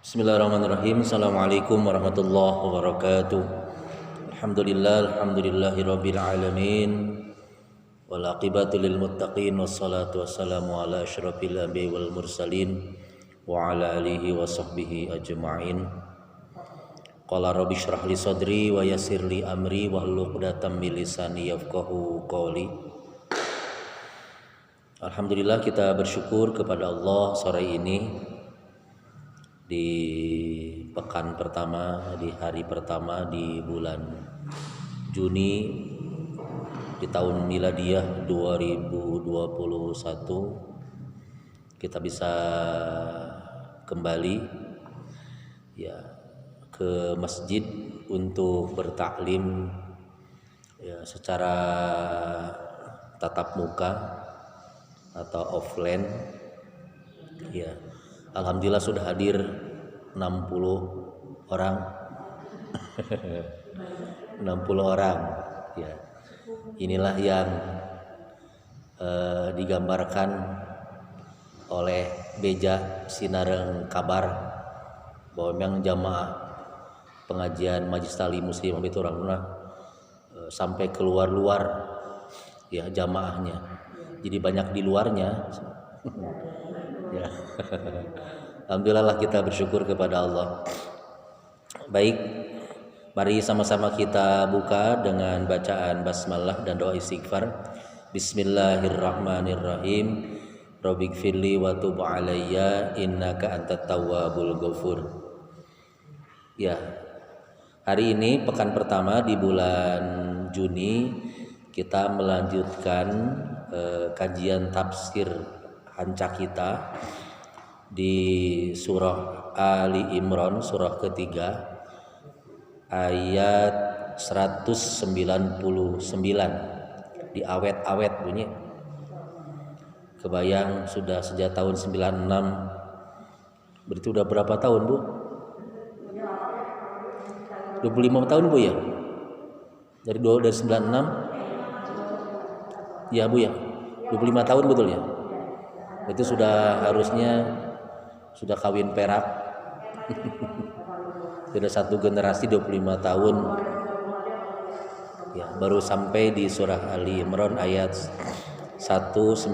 Bismillahirrahmanirrahim. Assalamualaikum warahmatullahi wabarakatuh. Alhamdulillahirabbil alamin. Wal aqibatu lil muttaqin wassalatu wassalamu ala asyrafil anbiya'i wal mursalin wa ala alihi wa sahbihi ajma'in. Qala rabbi shrah li sadri wa yassir li amri wahlul 'uqdatam min lisani yafqahu qawli. Alhamdulillah, kita bersyukur kepada Allah sore ini di pekan pertama, di hari pertama di bulan Juni di tahun miladiyah 2021 kita bisa kembali ya ke masjid untuk bertaklim ya secara tatap muka atau offline ya. Alhamdulillah sudah hadir 60 orang 60 orang ya. Inilah yang digambarkan oleh Beja Sinareng Kabar bahwa memang jamaah pengajian Majelis Ta'lim Muslim itu orang sampai keluar-luar ya jamaahnya. Jadi banyak di luarnya ya. Alhamdulillah kita bersyukur kepada Allah. Baik, mari sama-sama kita buka dengan bacaan basmalah dan doa istighfar. Bismillahirrahmanirrahim. Rabbighfirli wa tub alayya innaka antat tawwabul ghafur. Ya. Hari ini pekan pertama di bulan Juni kita melanjutkan kajian tafsir Hanca kita di surah Ali Imran, surah ketiga ayat 199 di awet-awet bunyi. Kebayang sudah sejak tahun 96, berarti udah berapa tahun Bu? 25 tahun Bu ya? Dari 96 ya Bu ya? 25 tahun betul ya? Itu sudah harusnya sudah kawin perak. Sudah satu generasi 25 tahun ya, baru sampai di surah Ali Imran ayat 199.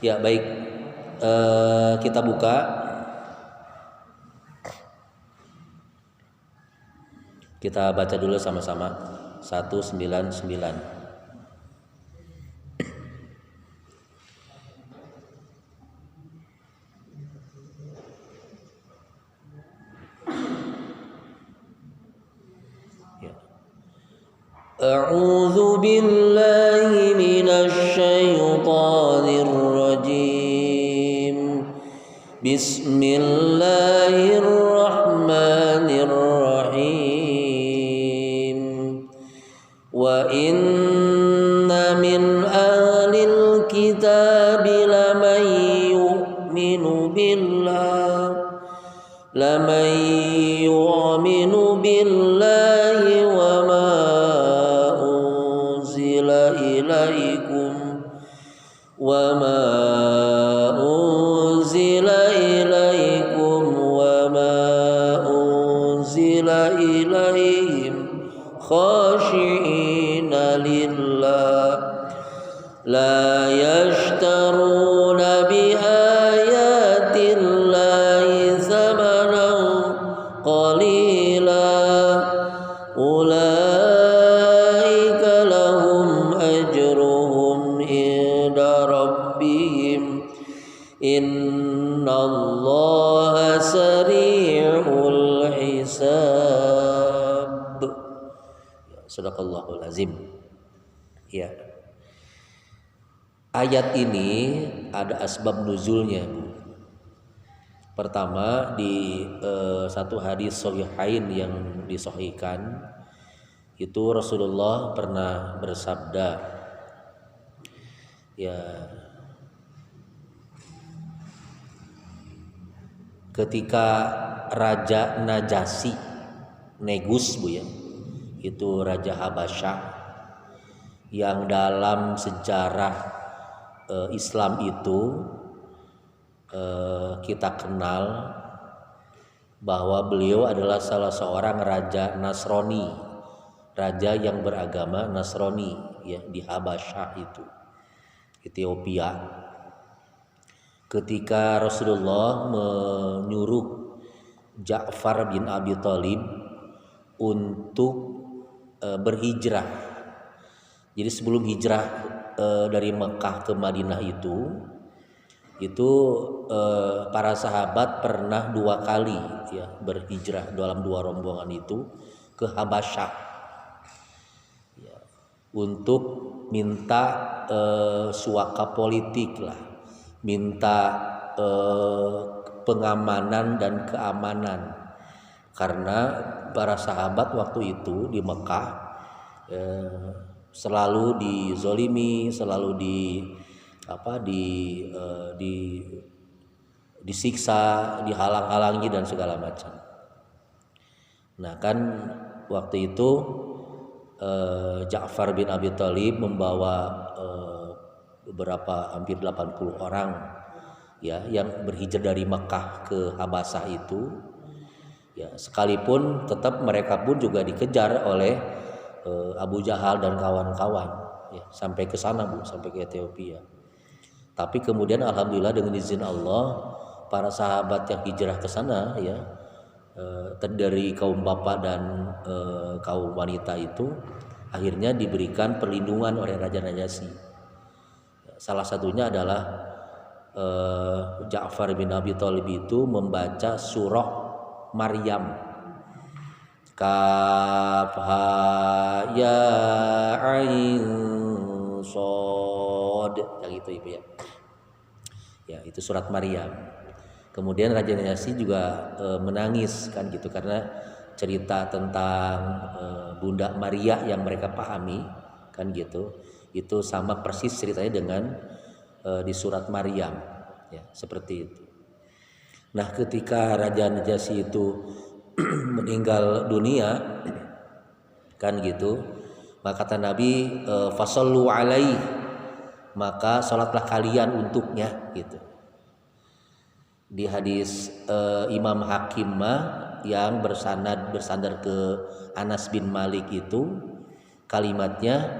Ya baik, kita buka. Kita baca dulu sama-sama 199. Ya. A'udzu billahi minasy syaithanir rajim. Bismillahirrahmanirrahim. Wa inna min ahlil kitabi laman yu'minu billahi wa ma unzila ilaikum wa ma unzila ilaihim khashi'ina lillah la yashtaruna bi ayatillahi thamanan qalila ulaika lahum ajruhum inda rabbihim innallaha sari'ul hisab. Sadaqallahul azim. Ya. Ayat ini ada asbab nuzulnya, Bu. Pertama di satu hadis sahihain yang disahihkan itu Rasulullah pernah bersabda ya, ketika Raja Najasyi Negus Bu ya. Itu Raja Habasyah yang dalam sejarah Islam itu kita kenal bahwa beliau adalah salah seorang raja Nasrani, raja yang beragama Nasrani ya di Habasyah itu, Ethiopia. Ketika Rasulullah menyuruh Ja'far bin Abi Thalib untuk berhijrah. Jadi sebelum hijrah dari Mekah ke Madinah itu para sahabat pernah 2 kali ya berhijrah dalam 2 rombongan itu ke Habasyah ya, untuk minta suaka politik lah, minta pengamanan dan keamanan, karena para sahabat waktu itu di Mekah selalu dizolimi, selalu disiksa, dihalang-halangi dan segala macam. Nah kan waktu itu Ja'far bin Abi Thalib membawa beberapa hampir 80 orang ya yang berhijrah dari Mekah ke Habasyah itu ya, sekalipun tetap mereka pun juga dikejar oleh Abu Jahal dan kawan-kawan ya, sampai ke sana Bu, sampai ke Ethiopia. Tapi kemudian alhamdulillah dengan izin Allah para sahabat yang hijrah ke sana ya dari kaum bapak dan kaum wanita itu akhirnya diberikan perlindungan oleh Raja Najasyi. Salah satunya adalah Ja'far bin Abi Thalib itu membaca surah Maryam. Kaf ha ya ain shad, yang itu Ibu ya. Ya, itu surat Maryam. Kemudian Raja Najasyi juga menangis kan gitu, karena cerita tentang Bunda Maria yang mereka pahami kan gitu. Itu sama persis ceritanya dengan di surat Maryam ya, seperti itu. Nah, ketika Raja Najasyi itu meninggal dunia kan gitu, maka kata Nabi fasallu alaihi, maka salatlah kalian untuknya gitu. Di hadis Imam Hakim yang bersandar ke Anas bin Malik itu kalimatnya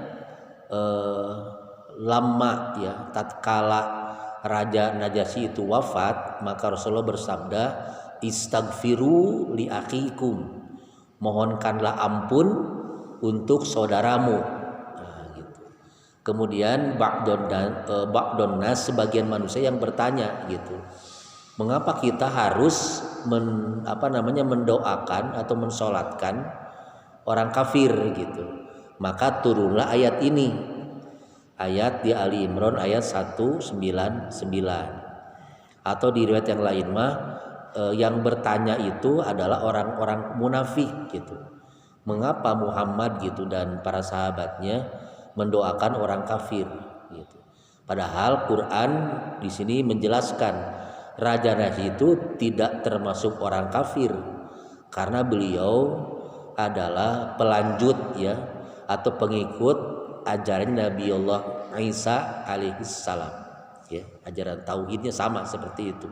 lama ya, tatkala Raja Najasyi itu wafat, maka Rasulullah bersabda istaghfiru li akhikum, mohonkanlah ampun untuk saudaramu. Nah, gitu. Kemudian ba'dun nas, sebagian manusia yang bertanya gitu, mengapa kita harus mendoakan atau mensolatkan orang kafir gitu. Maka turunlah ayat ini, ayat di Ali Imran ayat 199, atau di riwayat yang lain yang bertanya itu adalah orang-orang munafik gitu. Mengapa Muhammad gitu dan para sahabatnya mendoakan orang kafir gitu. Padahal Quran di sini menjelaskan Raja Najasyi itu tidak termasuk orang kafir, karena beliau adalah pelanjut ya, atau pengikut ajaran Nabiullah Isa alaihissalam ya, ajaran tauhidnya sama seperti itu.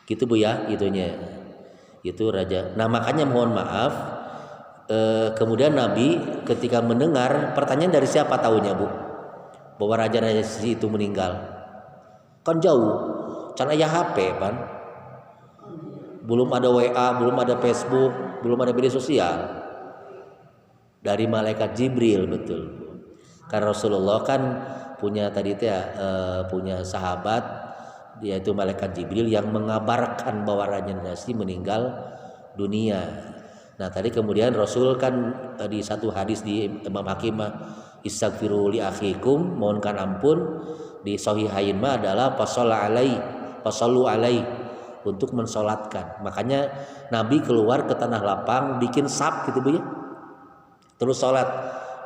Gitu Bu ya, itunya. Itu raja. Nah, makanya mohon maaf kemudian Nabi ketika mendengar pertanyaan dari siapa tahunya Bu, bahwa Raja Najasyi itu meninggal. Kan jauh. Can aya HP kan. Belum ada WA, belum ada Facebook, belum ada media sosial. Dari malaikat Jibril, betul. Karena Rasulullah kan punya punya sahabat, yaitu malaikat Jibril yang mengabarkan bahwa Raja Najasyi meninggal dunia. Nah, tadi kemudian Rasul kan di satu hadis di Imam Hakim istaghfiru li akhikum, mohonkan ampun. Di Sahihain adalah fasallu alaihi, untuk mensolatkan. Makanya Nabi keluar ke tanah lapang bikin saf gitu Bu ya. Terus sholat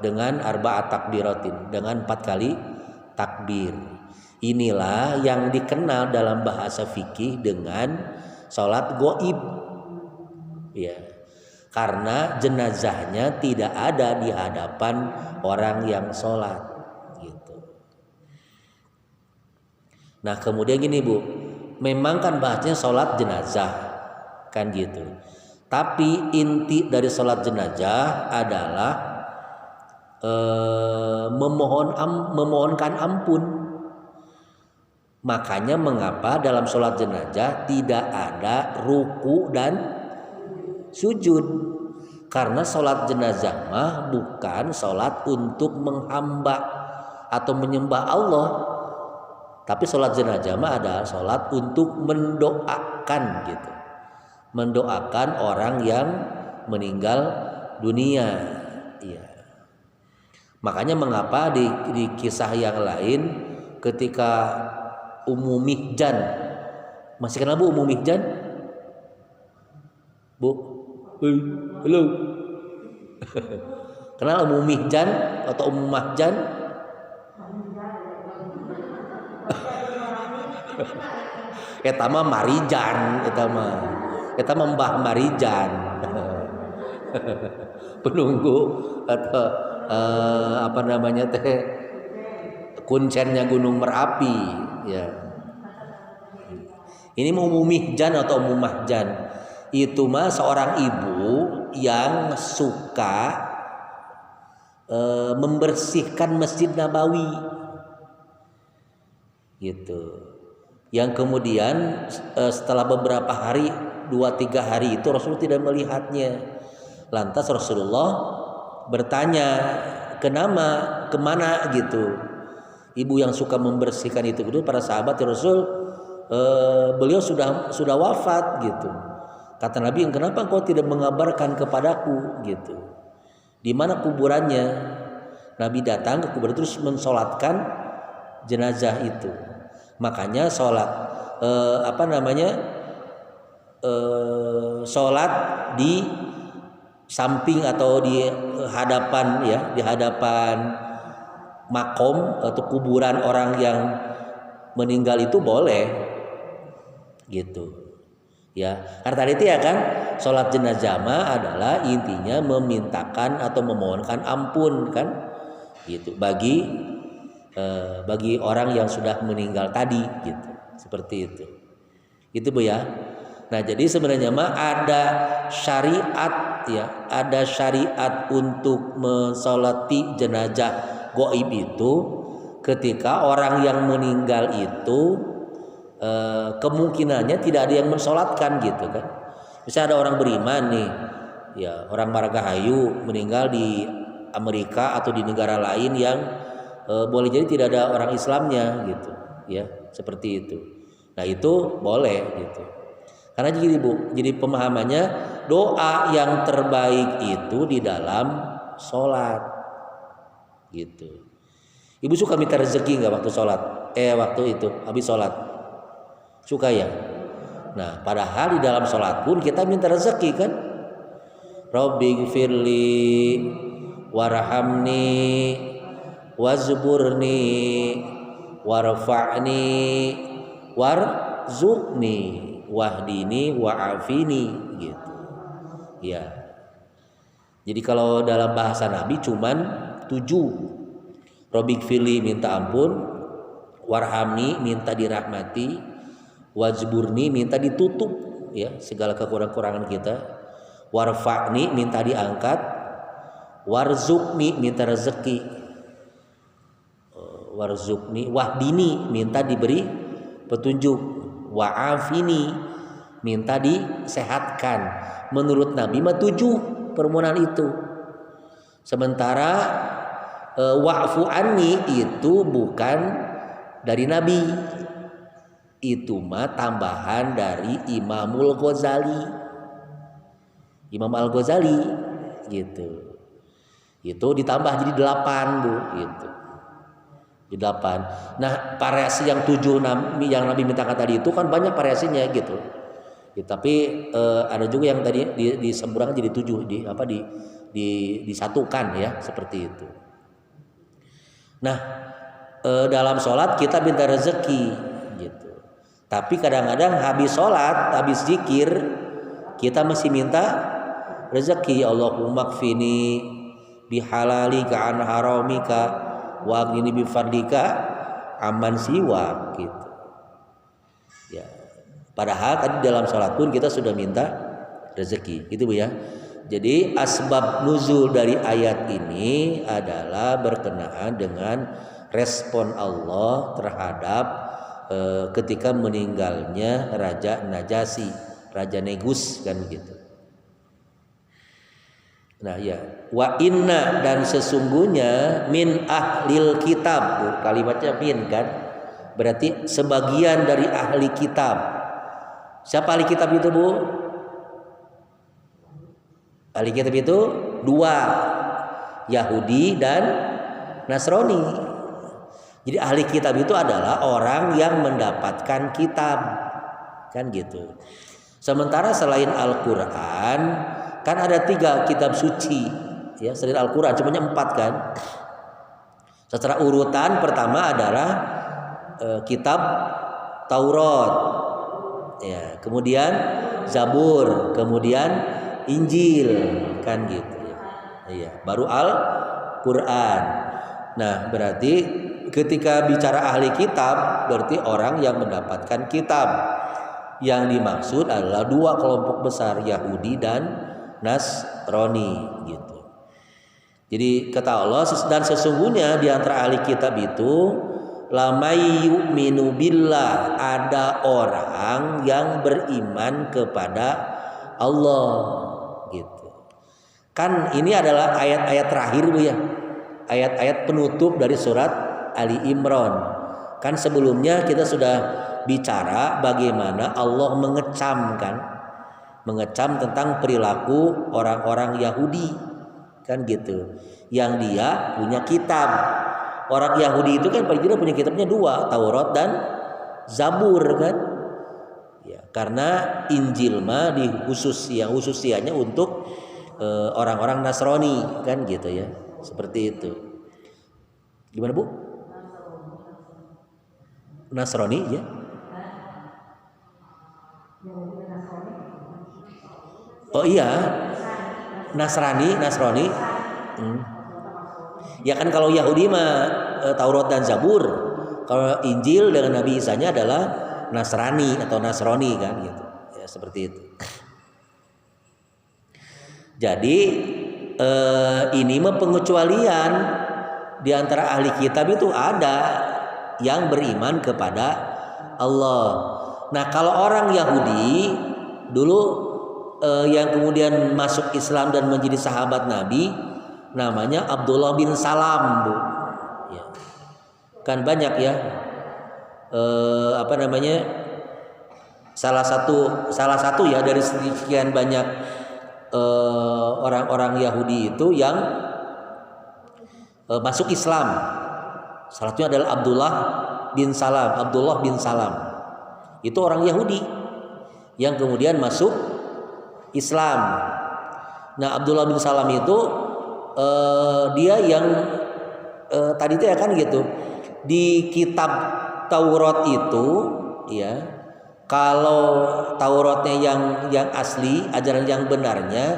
dengan arba'at takbiratin, dengan 4 kali takbir. Inilah yang dikenal dalam bahasa fikih dengan sholat goib ya. karena jenazahnya tidak ada di hadapan orang yang sholat gitu. Nah kemudian gini Bu, memang kan bahasnya sholat jenazah kan gitu, tapi inti dari sholat jenazah adalah memohonkan ampun. Makanya mengapa dalam sholat jenazah tidak ada ruku dan sujud, karena sholat jenazah mah bukan sholat untuk menghamba atau menyembah Allah, tapi sholat jenazah mah adalah sholat untuk mendoakan gitu, mendoakan orang yang meninggal dunia. Ya. Makanya mengapa di kisah yang lain ketika Ummu Mihjan, masih kenal Bu Ummu Mihjan? Bu, halo, kenal Ummu Mihjan atau Ummu Mahjan? Eta mah Marijan, eta mah Mbah Marijan, penunggu atau apa namanya teh kuncennya Gunung Merapi ya. Ini Ummu Mihjan atau Ummu Mahjan itu mah seorang ibu yang suka membersihkan Masjid Nabawi gitu. Yang kemudian setelah beberapa hari 2-3 hari itu Rasulullah tidak melihatnya. Lantas Rasulullah bertanya, kemana gitu ibu yang suka membersihkan itu para sahabat ya Rasul, beliau sudah wafat gitu. Kata Nabi, kenapa engkau tidak mengabarkan kepadaku gitu, di mana kuburannya? Nabi datang ke kuburan terus mensolatkan jenazah itu. Makanya sholat sholat di samping atau di hadapan ya, di hadapan makom atau kuburan orang yang meninggal itu boleh gitu ya. Karena tadi itu ya kan, sholat jenazah adalah intinya memintakan atau memohonkan ampun kan gitu bagi orang yang sudah meninggal tadi gitu, seperti itu Bu ya. Nah jadi sebenarnya mah ada syariat ya, ada syariat untuk mensolati jenazah gaib itu ketika orang yang meninggal itu kemungkinannya tidak ada yang mensolatkan gitu kan. Misalnya ada orang beriman nih ya, orang Margahayu meninggal di Amerika atau di negara lain yang boleh jadi tidak ada orang Islamnya gitu ya, seperti itu. Nah itu boleh gitu. Karena gini Bu, jadi pemahamannya doa yang terbaik itu di dalam sholat gitu. Ibu suka minta rezeki nggak waktu sholat? Waktu itu habis sholat suka ya. Nah padahal di dalam sholat pun kita minta rezeki kan. Rabbighfirli warhamni wazburni warfa'ni warzuqni wahdini wa'afini gitu ya. Jadi kalau dalam bahasa Nabi cuman 7. Rabbighfirli minta ampun, warhamni minta dirahmati, wazburni minta ditutup ya segala kekurangan kita, warfa'ni minta diangkat, warzuqni minta rezeki, warzuqni wahdini minta diberi petunjuk, wa'afini minta disehatkan. Menurut Nabi mah 7 permohonan itu. Sementara wa'fu anni itu bukan dari Nabi, itu mah tambahan dari Imamul Ghazali, Imam Al-Ghazali gitu. Itu ditambah jadi 8 Bu gitu. Di 8. Nah variasi yang 7 yang Nabi mintakan tadi itu kan banyak variasinya gitu ya, tapi ada juga yang tadi disemburangkan jadi 7 disatukan ya, seperti itu. Nah dalam sholat kita minta rezeki gitu, tapi kadang-kadang habis sholat, habis zikir kita masih minta rezeki. Allahumma kfini bihalalika an haramika wa aghnini bifadlika amman siwa gitu. Ya. Padahal tadi dalam salat pun kita sudah minta rezeki, gitu Bu ya. Jadi asbab nuzul dari ayat ini adalah berkenaan dengan respon Allah terhadap ketika meninggalnya Raja Najasyi, Raja Negus kan gitu. Nah ya, wa inna dan sesungguhnya min ahlil kitab, kalimatnya min kan, berarti sebagian dari ahli kitab. Siapa ahli kitab itu Bu? Ahli kitab itu dua, Yahudi dan Nasrani. Jadi ahli kitab itu adalah orang yang mendapatkan kitab, kan gitu. Sementara selain Al-Quran kan ada 3 kitab suci, ya selain Al-Quran cumanya 4 kan. Secara urutan pertama adalah kitab Taurat, ya, kemudian Zabur, kemudian Injil, kan gitu. Iya, baru Al-Quran. Nah, berarti ketika bicara ahli kitab berarti orang yang mendapatkan kitab. Yang dimaksud adalah 2 kelompok besar, Yahudi dan Nasrani gitu. Jadi kata Allah, dan sesungguhnya di antara ahli kitab itu lamai yu'minu billah, ada orang yang beriman kepada Allah gitu. Kan ini adalah ayat-ayat terakhir Bu ya. Ayat-ayat penutup dari surat Ali Imran. Kan sebelumnya kita sudah bicara bagaimana Allah mengecam tentang perilaku orang-orang Yahudi, kan gitu. Yang dia punya kitab. Orang Yahudi itu kan paling tidak punya kitabnya 2, Taurat dan Zabur kan. Ya, karena Injil mah khususianya untuk orang-orang Nasrani kan gitu ya. Seperti itu. Gimana Bu? Nasrani ya. Oh iya, Nasrani. Ya kan kalau Yahudi mah Taurat dan Zabur, kalau Injil dengan Nabi Isa-nya adalah Nasrani atau Nasrani kan gitu. Ya seperti itu. Jadi ini mah pengecualian di antara ahli kitab itu ada yang beriman kepada Allah. Nah, kalau orang Yahudi dulu yang kemudian masuk Islam dan menjadi sahabat Nabi namanya Abdullah bin Salam Bu. Ya. Kan banyak ya salah satu ya dari sekian banyak orang-orang Yahudi itu yang masuk Islam. Salah satunya adalah Abdullah bin Salam. Itu orang Yahudi yang kemudian masuk Islam. Nah, Abdullah bin Salam itu dia yang tadi itu ya kan gitu. Di kitab Taurat itu ya, kalau Tauratnya yang asli, ajaran yang benarnya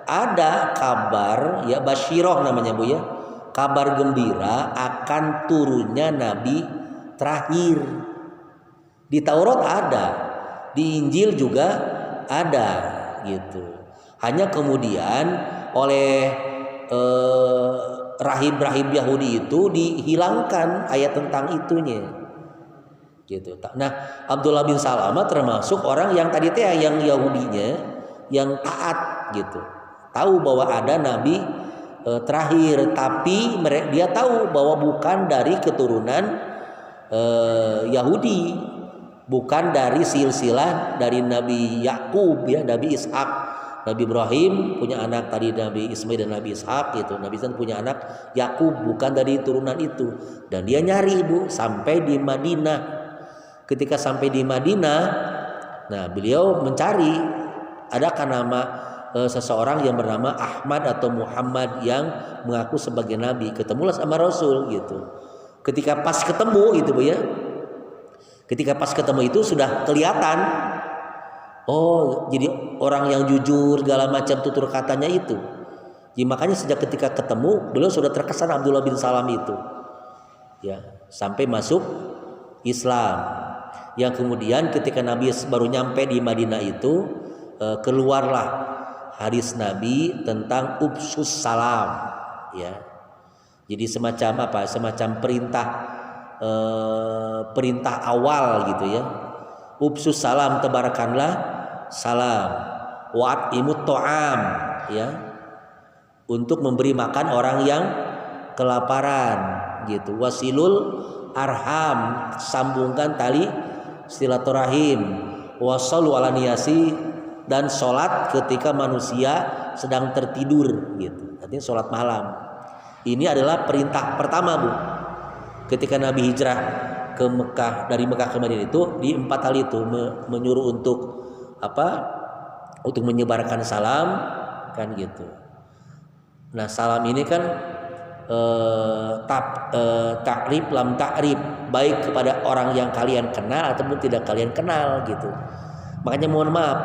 ada kabar ya, basyiroh namanya Bu ya. Kabar gembira akan turunnya nabi terakhir. Di Taurat ada, di Injil juga ada gitu. Hanya kemudian oleh rahib-rahib Yahudi itu dihilangkan ayat tentang itunya gitu. Nah, Abdullah bin Salamah termasuk orang yang tadi teh yang Yahudinya yang taat gitu. Tahu bahwa ada nabi terakhir, tapi dia tahu bahwa bukan dari keturunan Yahudi, bukan dari silsilah dari Nabi Yakub ya, Nabi Ishak, Nabi Ibrahim punya anak tadi Nabi Ismail dan Nabi Ishak gitu. Nabi Ishak punya anak Yakub, bukan dari turunan itu. Dan dia nyari Bu sampai di Madinah. Ketika sampai di Madinah, nah beliau mencari adakah nama seseorang yang bernama Ahmad atau Muhammad yang mengaku sebagai nabi. Ketemulah sama Rasul gitu. Ketika pas ketemu gitu Bu ya. Ketika pas ketemu itu sudah kelihatan Oh, jadi orang yang jujur segala macam tutur katanya itu. Jadi makanya sejak ketika ketemu beliau sudah terkesan Abdullah bin Salam itu. Ya, sampai masuk Islam. Yang kemudian ketika Nabi baru nyampe di Madinah itu keluarlah hadis Nabi tentang ubsus salam, ya. Jadi semacam apa? Semacam perintah awal gitu ya. Ubsus salam, tebarkanlah salam, wa'at imut to'am, ya, untuk memberi makan orang yang kelaparan gitu. Wasilul arham, sambungkan tali silaturahim. Wasallu ala niyasi, dan sholat ketika manusia sedang tertidur gitu. Artinya sholat malam. Ini adalah perintah pertama, Bu. Ketika Nabi hijrah ke Mekah, dari Mekah ke Madinah itu di 4 hal itu menyuruh untuk apa? Untuk menyebarkan salam kan gitu. Nah, salam ini kan takrib lam takrib, baik kepada orang yang kalian kenal ataupun tidak kalian kenal gitu. Makanya mohon maaf,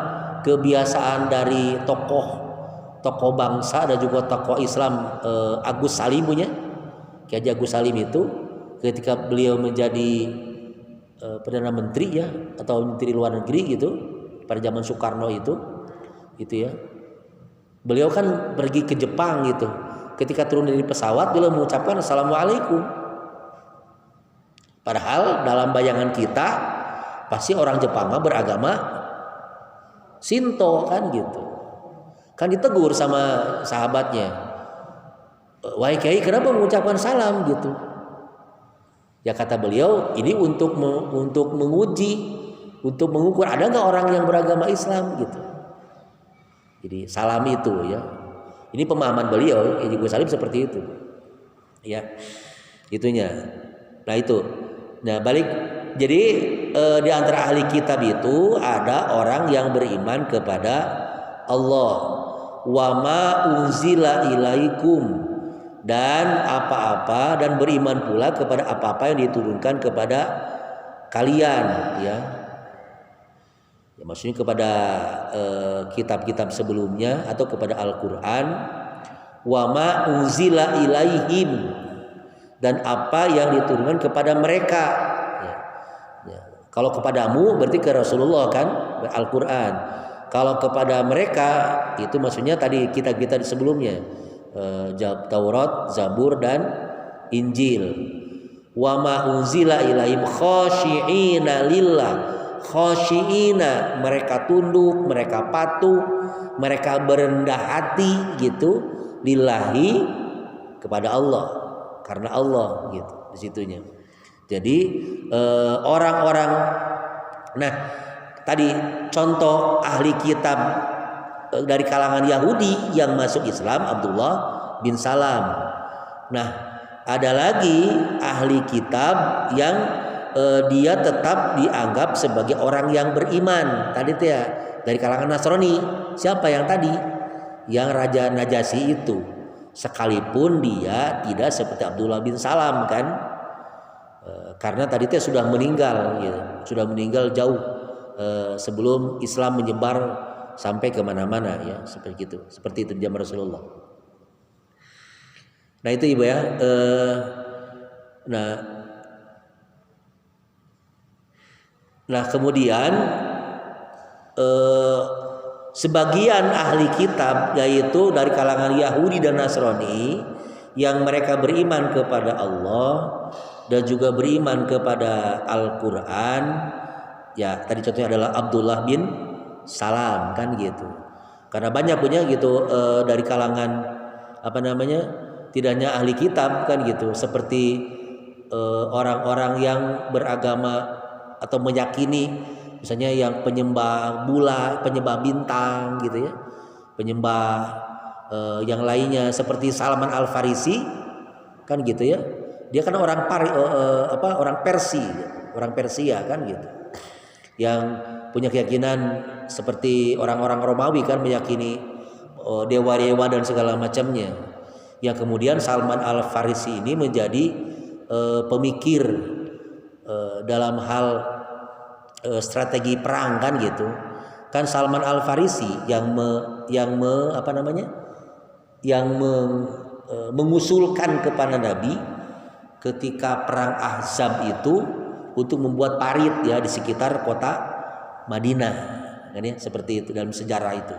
kebiasaan dari tokoh bangsa dan juga tokoh Islam Agus Salim punya, Kiai Haji Agus Salim itu ketika beliau menjadi Perdana Menteri ya, atau Menteri Luar Negeri gitu pada zaman Soekarno itu ya, beliau kan pergi ke Jepang gitu. Ketika turun dari pesawat beliau mengucapkan Assalamualaikum. Padahal dalam bayangan kita pasti orang Jepang beragama Shinto kan gitu. Kan ditegur sama sahabatnya, wahai Kiai, kenapa mengucapkan salam gitu? Ya kata beliau, ini untuk menguji, untuk mengukur ada nggak orang yang beragama Islam gitu. Jadi salam itu ya, ini pemahaman beliau, Haji Gus Salim seperti itu, ya, itunya. Nah itu, nah balik, jadi di antara ahli kitab itu ada orang yang beriman kepada Allah, wa ma unzila ilaikum, dan apa-apa, dan beriman pula kepada apa-apa yang diturunkan kepada kalian, ya. Ya, maksudnya kepada kitab-kitab sebelumnya atau kepada Al-Quran. Wa ma unzila ilaihim, dan apa yang diturunkan kepada mereka. Ya. Ya. Kalau kepadamu berarti ke Rasulullah kan, Al-Quran. Kalau kepada mereka itu maksudnya tadi kitab-kitab sebelumnya, Taurat, Zabur, dan Injil. Wa ma unzila ilaihim khashi'ina lillah. Khashi'ina, mereka tunduk, mereka patuh, mereka berendah hati gitu, lillahi, kepada Allah, karena Allah gitu disitunya. Jadi orang-orang, nah tadi contoh ahli kitab dari kalangan Yahudi yang masuk Islam Abdullah bin Salam. Nah ada lagi ahli kitab yang dia tetap dianggap sebagai orang yang beriman. Tadi tuh ya dari kalangan Nasrani. Siapa yang tadi? Yang Raja Najasyi itu. Sekalipun dia tidak seperti Abdullah bin Salam kan, karena tadi tuh sudah meninggal, ya. Sudah meninggal jauh sebelum Islam menyebar sampai kemana-mana ya, seperti itu. Seperti itu di zaman Rasulullah. Nah itu Ibu ya. Nah kemudian sebagian ahli kitab yaitu dari kalangan Yahudi dan Nasrani yang mereka beriman kepada Allah dan juga beriman kepada Al-Quran, ya tadi contohnya adalah Abdullah bin Salam kan gitu. Karena banyak punya gitu dari kalangan tidak hanya ahli kitab kan gitu, seperti orang-orang yang beragama atau meyakini misalnya yang penyembah bulan, penyembah bintang gitu ya, penyembah yang lainnya seperti Salman Al-Farisi kan gitu ya. Dia kan orang Persia kan gitu. Yang punya keyakinan seperti orang-orang Romawi kan meyakini dewa-dewa dan segala macamnya. Yang kemudian Salman Al-Farisi ini menjadi pemikir dalam hal strategi perang kan gitu. kan Salman Al Farisi mengusulkan kepada Nabi ketika perang Ahzab itu untuk membuat parit ya di sekitar kota Madinah, kan ya, seperti itu dalam sejarah itu.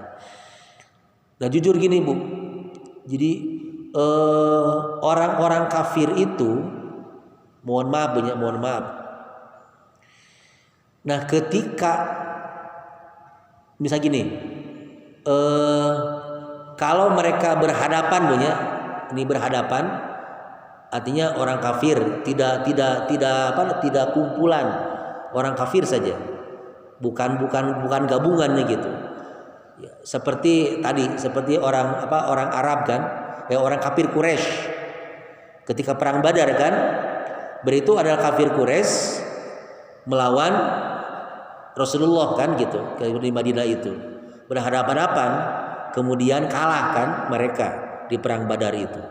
Nah jujur gini Bu, jadi orang-orang kafir itu, mohon maaf. Nah ketika misal gini, kalau mereka berhadapan Bu ya, ini berhadapan, artinya orang kafir tidak kumpulan orang kafir saja, bukan gabungannya gitu. Ya, seperti orang Arab kan, ya orang kafir Quraisy ketika perang Badar kan, beritu adalah kafir Quraisy melawan Rasulullah kan gitu di Madinah itu berhadapan-hadapan, kemudian kalah kan mereka di perang Badar itu.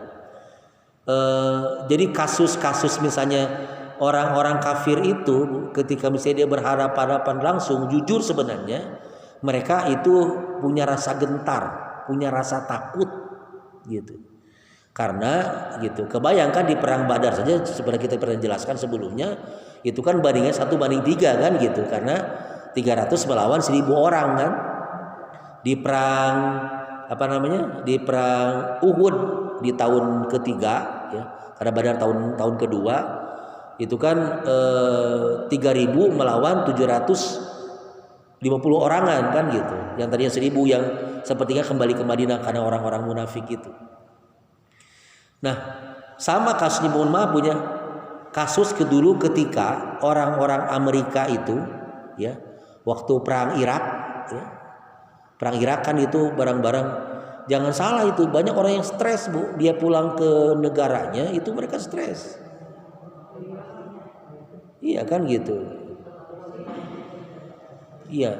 Jadi kasus-kasus misalnya orang-orang kafir itu ketika misalnya dia berhadapan-hadapan langsung, jujur sebenarnya mereka itu punya rasa gentar, punya rasa takut gitu. Karena gitu, kebayangkan di perang Badar saja seperti kita pernah jelaskan sebelumnya, itu kan bandingnya 1 banding 3 kan gitu, karena 300 melawan 1000 orang kan. Di perang di perang Uhud di tahun ketiga ya, karena Badar tahun kedua itu kan 3000 melawan 750 orangan kan gitu, yang tadinya 1000 yang sepertinya kembali ke Madinah karena orang-orang munafik itu. Nah sama kasusnya, mohon maaf punya kasus kedulu ketika orang-orang Amerika itu ya, waktu perang Irak ya, perang Irak kan itu barang-barang, jangan salah itu banyak orang yang stres Bu, dia pulang ke negaranya itu mereka stres. Iya kan gitu. Iya.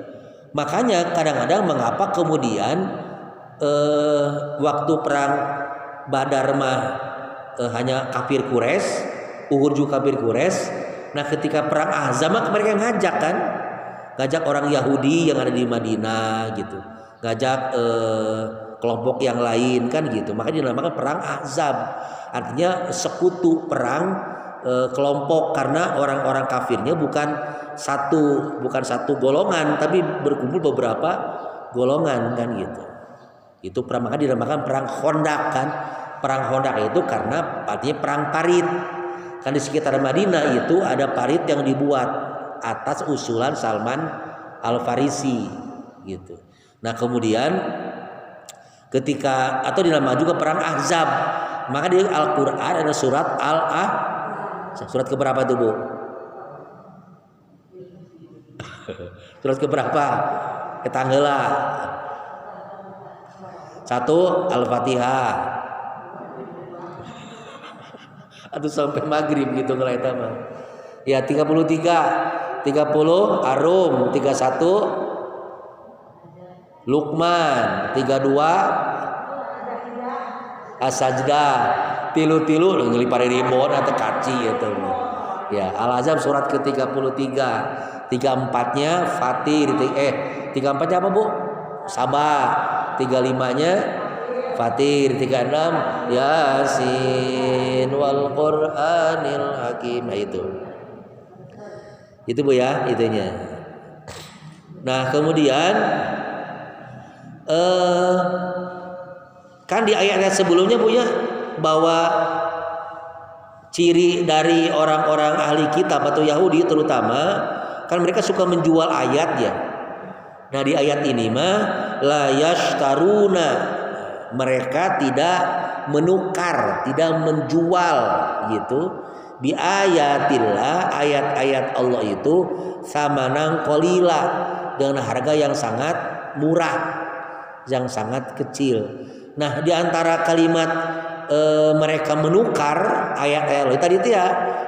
Makanya kadang-kadang mengapa kemudian waktu perang Badar mah hanya kafir Quraisy, Uhud juga kafir Quraisy. Nah, ketika perang Ahzab mereka ngajak kan, ngajak orang Yahudi yang ada di Madinah gitu, ngajak kelompok yang lain kan gitu. Makanya dinamakan perang Ahzab, artinya sekutu perang kelompok, karena orang-orang kafirnya bukan satu golongan tapi berkumpul beberapa golongan kan gitu. Itu perang, maka dinamakan perang Khandaq kan. Perang Khandaq itu karena artinya perang parit. Kan di sekitar Madinah itu ada parit yang dibuat atas usulan Salman Al Farisi gitu. Nah kemudian ketika atau dinamakan juga perang Ahzab, maka di Al-Quran ada surat surat keberapa itu Bu? Surat keberapa? Ketanggelah. 1 Al-Fatihah. Atau sampai maghrib gitu kalau itu mah. Ya 30 Arum, 31 Luqman, 32 As-Sajdah, tilu ngelipari ribon atau kaci gitu. Ya, Al-Ahzab surat ke-33. 34-nya Fatir, 34-nya apa Bu? Sabah. 35-nya Fatir, 36 Yasin wal Qur'anil Hakim. Nah itu Bu ya, itunya. Nah kemudian kan di ayat-ayat sebelumnya Bu ya, bahwa ciri dari orang-orang ahli kitab atau Yahudi terutama kan mereka suka menjual ayat ya. Nah di ayat ini mah la yashtaruna, mereka tidak menukar, tidak menjual gitu, bi ayatillah, ayat-ayat Allah itu samanan qalila, dengan harga yang sangat murah, yang sangat kecil. Nah di antara kalimat mereka menukar ayat-ayat Allah tadi itu ya,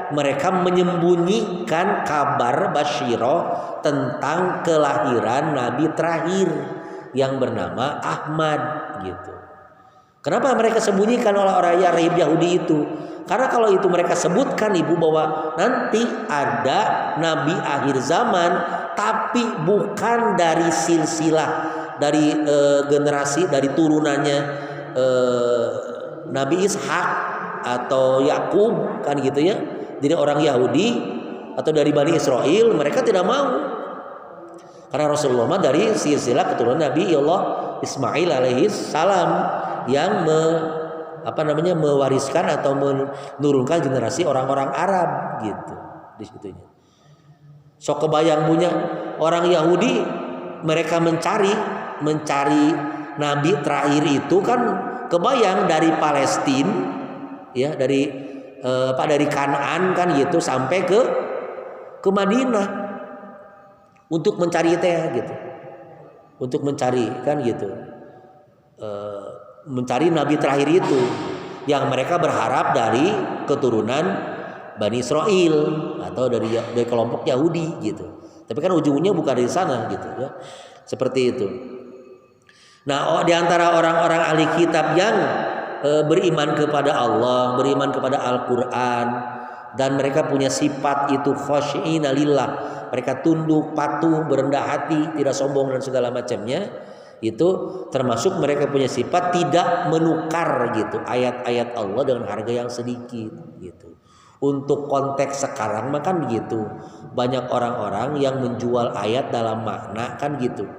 mereka menyembunyikan kabar basyiro tentang kelahiran Nabi terakhir yang bernama Ahmad gitu. Kenapa mereka sembunyikan orang-orang Yahudi itu? Karena kalau itu mereka sebutkan Ibu bahwa nanti ada Nabi akhir zaman tapi bukan dari silsilah, dari generasi, dari turunannya Nabi Ishak atau Yakub kan gitu ya. Jadi orang Yahudi atau dari Bani Israel, mereka tidak mau. Karena Rasulullah dari silsilah keturunan Nabi Allah Ismail alaihi salam yang mewariskan atau menurunkan generasi orang-orang Arab gitu di situnya. So kebayang punya orang Yahudi, mereka mencari nabi terakhir itu kan kebayang dari Palestina ya, dari Kanaan kan gitu sampai ke Madinah untuk mencari teh gitu. Untuk mencari kan gitu. Mencari nabi terakhir itu yang mereka berharap dari keturunan Bani Israel atau dari kelompok Yahudi gitu. Tapi kan ujungnya bukan dari sana gitu ya. Seperti itu. Nah, di antara orang-orang ahli kitab yang beriman kepada Allah, beriman kepada Al-Qur'an, dan mereka punya sifat itu khasyi'ina lillah, mereka tunduk, patuh, berendah hati, tidak sombong dan segala macamnya. Itu termasuk mereka punya sifat tidak menukar gitu ayat-ayat Allah dengan harga yang sedikit gitu. Untuk konteks sekarang mah kan gitu, banyak orang-orang yang menjual ayat dalam makna kan gitu.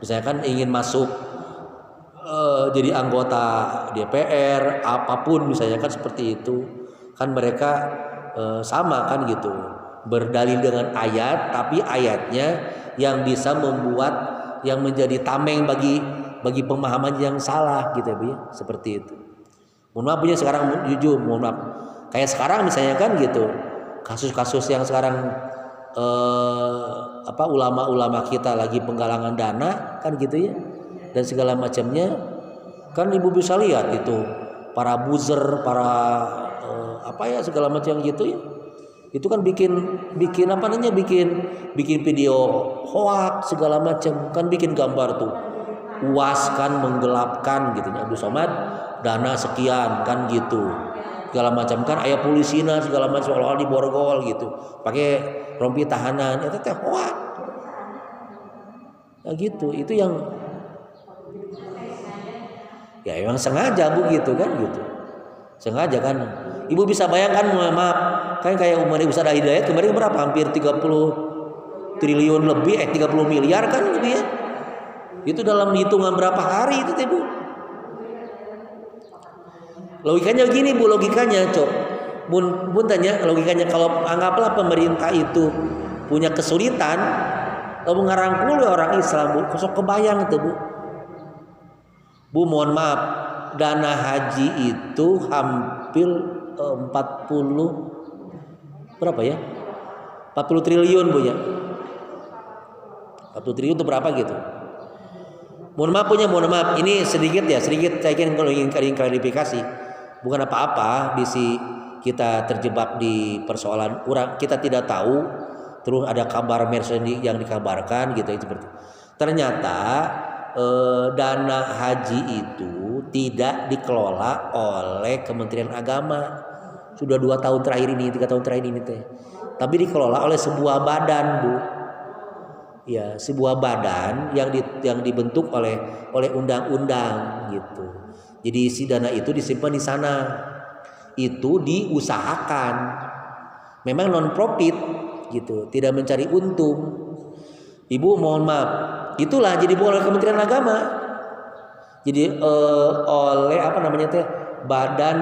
Misalnya kan ingin masuk jadi anggota DPR apapun misalnya kan seperti itu, kan mereka sama kan gitu, berdalil dengan ayat, tapi ayatnya yang bisa membuat, yang menjadi tameng bagi pemahaman yang salah gitu ya Bu ya, seperti itu. Mohon maaf punya sekarang jujur, mohon maaf. Kayak sekarang misalnya kan gitu, kasus-kasus yang sekarang ulama-ulama kita lagi penggalangan dana kan gitu ya, dan segala macamnya kan Ibu bisa lihat itu para buzzer, para segala macam gitu ya. Itu kan bikin video hoax segala macam, kan bikin gambar tuh UAS kan menggelapkan gitu ya, Abdul Somad dana sekian kan gitu, segala macam kan aya polisina segala macam soal di borgol gitu, pakai rompi tahanan, itu teh hoax. Nah gitu, itu yang ya emang sengaja Bu gitu kan gitu. Sengaja kan. Ibu bisa bayangkan, maaf, kan kayak Umar Ibu Sadah Hidayat kemarin berapa? Hampir 30 triliun lebih, 30 miliar kan lebih ya. Itu dalam hitungan berapa hari itu teh Bu? Logikanya begini Bu, logikanya Cok. Bun tanya logikanya, kalau anggaplah pemerintah itu punya kesulitan lalu ngarangkul orang Islam Bu, kosok kebayang itu Bu. Bu mohon maaf, dana haji itu hampir 40 berapa ya? 40 triliun Bu ya. 40 triliun itu berapa gitu? Mohon maaf, ini sedikit saya ingin klarifikasi. Bukan apa-apa, bisi kita terjebak di persoalan orang, kita tidak tahu, terus ada kabar mercendi yang dikabarkan gitu seperti. Ternyata dana haji itu tidak dikelola oleh Kementerian Agama. Sudah 2 tahun terakhir ini, 3 tahun terakhir ini teh. Tapi dikelola oleh sebuah badan Bu. Ya, sebuah badan yang dibentuk oleh undang-undang gitu. Jadi si dana itu disimpan di sana. Itu diusahakan. Memang non profit gitu, tidak mencari untung. Ibu mohon maaf, itulah jadi oleh Kementerian Agama. Jadi oleh badan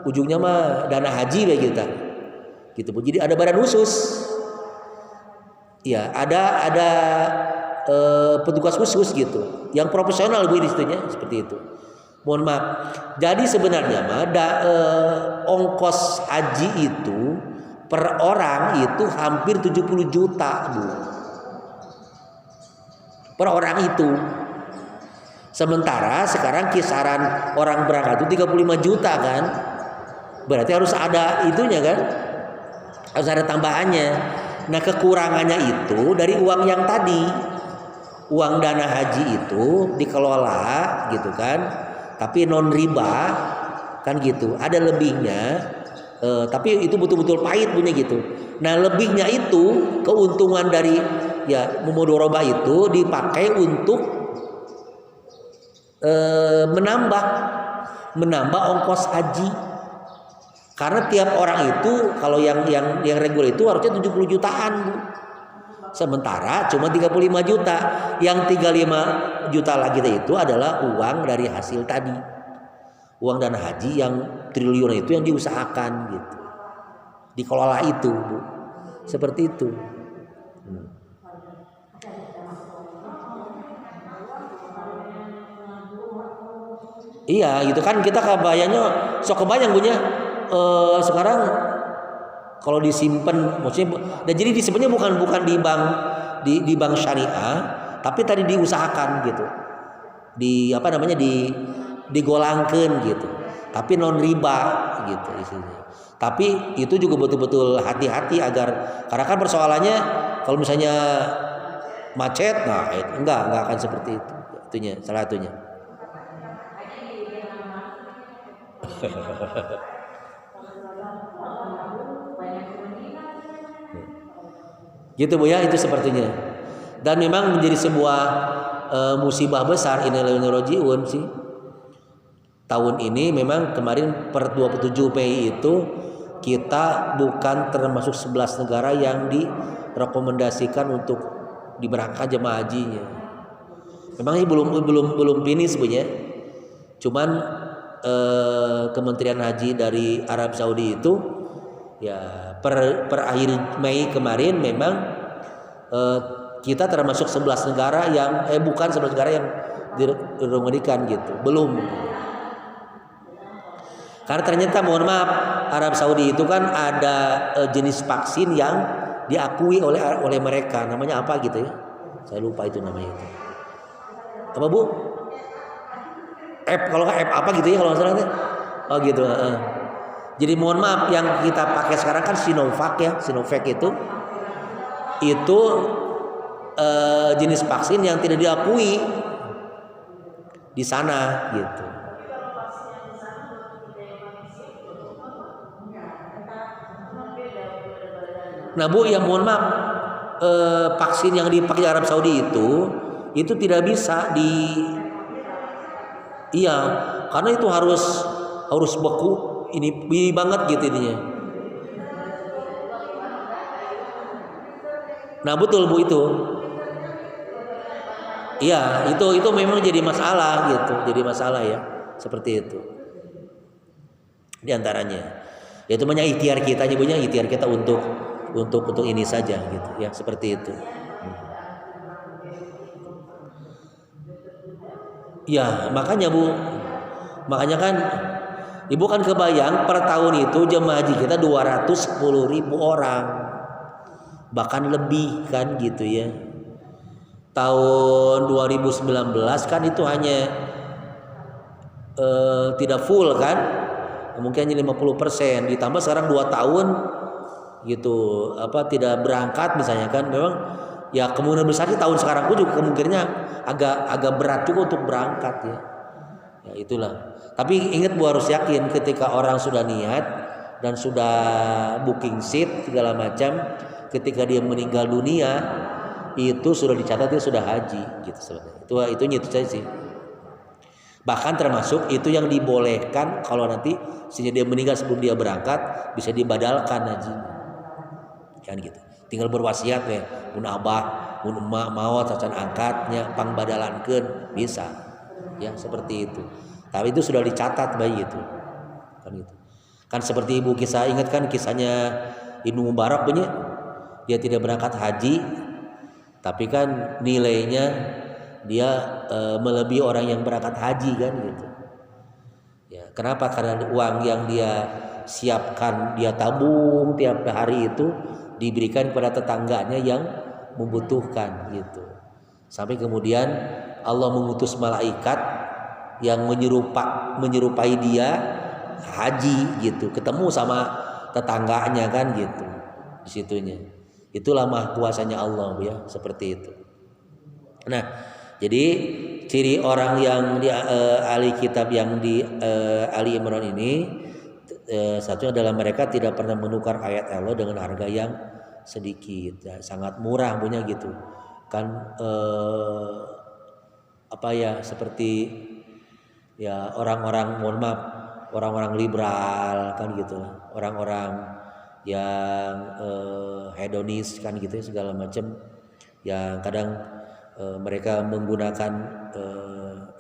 ujungnya mah dana haji begitu gitu Bu. Jadi ada badan khusus ya, ada petugas khusus gitu yang profesional Bu di situnya, seperti itu. Mohon maaf, jadi sebenarnya mah ongkos haji itu per orang itu hampir 70 juta Bu, per orang itu. Sementara sekarang kisaran orang berangkat itu 35 juta kan. Berarti harus ada itunya kan, harus ada tambahannya. Nah kekurangannya itu dari uang yang tadi, uang dana haji itu dikelola gitu kan, tapi non riba kan gitu. Ada lebihnya Tapi itu betul-betul pahit punya gitu. Nah lebihnya itu keuntungan dari ya mudharabah itu dipakai untuk menambah ongkos haji. Karena tiap orang itu kalau yang reguler itu harusnya 70 jutaan, Bu. Sementara cuma 35 juta. Yang 35 juta lagi itu adalah uang dari hasil tadi. Uang dana haji yang triliun itu yang diusahakan gitu. Dikelola itu, Bu. Seperti itu. Iya, gitu kan kita kebayangnya sok kebayang punya sekarang kalau disimpan maksudnya dan jadi disimpannya bukan di bank syariah, tapi tadi diusahakan gitu. Digolangkan gitu. Tapi non riba gitu isinya. Tapi itu juga betul-betul hati-hati karena kan persoalannya kalau misalnya macet, nah enggak akan seperti itu. Itunya salah satunya. Gitu Bu ya, itu sepertinya. Dan memang menjadi sebuah musibah besar innalillahi wa inna ilaihi raji'un sih. Tahun ini memang kemarin per 27 Mei itu kita bukan termasuk 11 negara yang direkomendasikan untuk diberangkatkan jemaah hajinya. Memang ini belum finish Bu ya. Cuman Kementerian Haji dari Arab Saudi itu ya per akhir Mei kemarin memang kita termasuk 11 negara yang bukan 11 negara yang direkomendasikan gitu, belum. Karena ternyata mohon maaf Arab Saudi itu kan ada jenis vaksin yang diakui oleh mereka, namanya apa gitu ya, saya lupa itu namanya itu apa Bu? Kalau nggak apa gitu ya kalau nggak salah itu. Oh gitu. Jadi mohon maaf yang kita pakai sekarang kan Sinovac ya, Sinovac itu jenis vaksin yang tidak diakui di sana gitu. Nah Bu ya mohon maaf vaksin yang dipakai Arab Saudi itu tidak bisa iya karena itu harus beku ini banget gitu ininya. Nah betul Bu itu. Iya itu memang jadi masalah gitu, jadi masalah ya seperti itu. Di antaranya, ya itu banyak ikhtiar kita nyebutnya ikhtiar kita untuk ini saja gitu ya seperti itu. Ya makanya Bu, makanya kan Ibu kan kebayang per tahun itu jemaah haji kita 210.000 orang, bahkan lebih kan gitu ya. Tahun 2019 kan itu hanya tidak full kan, mungkin hanya 50%, ditambah sekarang 2 tahun gitu tidak berangkat misalnya kan, memang ya kemungkinan besar sih tahun sekarang pun juga kemungkinannya agak berat juga untuk berangkat ya itulah. Tapi ingat Bu harus yakin ketika orang sudah niat dan sudah booking seat segala macam, ketika dia meninggal dunia itu sudah dicatat dia sudah haji gitu sebenarnya. Itu saja sih. Bahkan termasuk itu yang dibolehkan kalau nanti sehingga dia meninggal sebelum dia berangkat bisa dibadalkan hajinya. Kan gitu. Tinggal berwasiat ya, mun abah, mun emak maot sacan angkatnya pangbadalankeun bisa. Ya seperti itu. Tapi itu sudah dicatat baik itu. Kan gitu. Kan seperti Ibu kisah ingat kan kisahnya Ibnu Mubarak punya, dia tidak berangkat haji tapi kan nilainya dia melebihi orang yang berangkat haji kan gitu. Ya, kenapa? Karena uang yang dia siapkan, dia tabung tiap hari itu diberikan kepada tetangganya yang membutuhkan gitu. Sampai kemudian Allah mengutus malaikat yang menyerupai dia haji gitu, ketemu sama tetangganya kan gitu. Di situnya. Itulah maha kuasanya Allah ya, seperti itu. Nah, jadi ciri orang yang di ahli kitab yang di Ali Imran ini Satu adalah mereka tidak pernah menukar ayat Allah dengan harga yang sedikit, ya, sangat murah punya gitu kan. Seperti ya orang-orang, mohon maaf, orang-orang liberal kan gitu, orang-orang yang hedonis kan gitu ya, segala macam yang kadang mereka menggunakan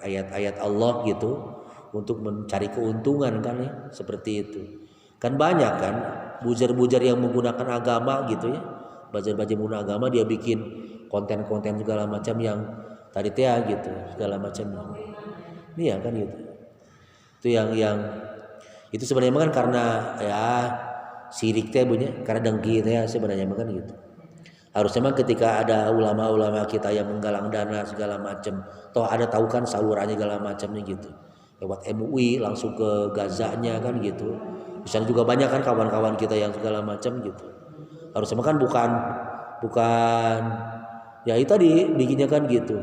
ayat-ayat Allah gitu untuk mencari keuntungan kan ya, seperti itu kan. Banyak kan bujar-bujar yang menggunakan agama gitu ya, bajar-bajar menggunakan agama, dia bikin konten-konten segala macam yang tadi teh gitu, segala macam. Iya kan gitu. Itu yang itu sebenarnya kan karena ya sirik teh punya, karena dengki teh sebenarnya kan gitu. Harusnya mah ketika ada ulama-ulama kita yang menggalang dana segala macam, toh ada tahu kan salurannya segala macamnya gitu. Lewat MUI langsung ke Gazanya kan gitu. Misalnya juga banyak kan kawan-kawan kita yang segala macam gitu. Harusnya mah kan bukan ya itu tadi bikinnya kan gitu.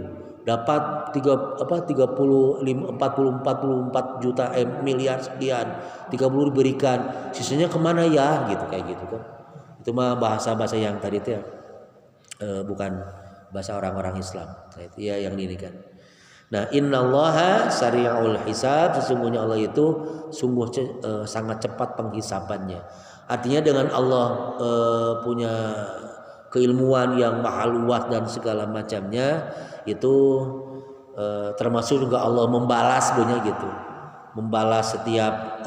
Dapat 44 juta miliar sekian, 30 diberikan, sisanya kemana ya gitu, kayak gitu kan. Itu mah bahasa-bahasa yang tadi itu ya, bukan bahasa orang-orang Islam. Nah, itu ya yang ini kan. Nah, innallaha sari'ul hisab, sesungguhnya Allah itu sungguh sangat cepat penghisapannya. Artinya dengan Allah punya keilmuan yang maha luas dan segala macamnya, itu termasuk juga Allah membalas punya gitu, membalas setiap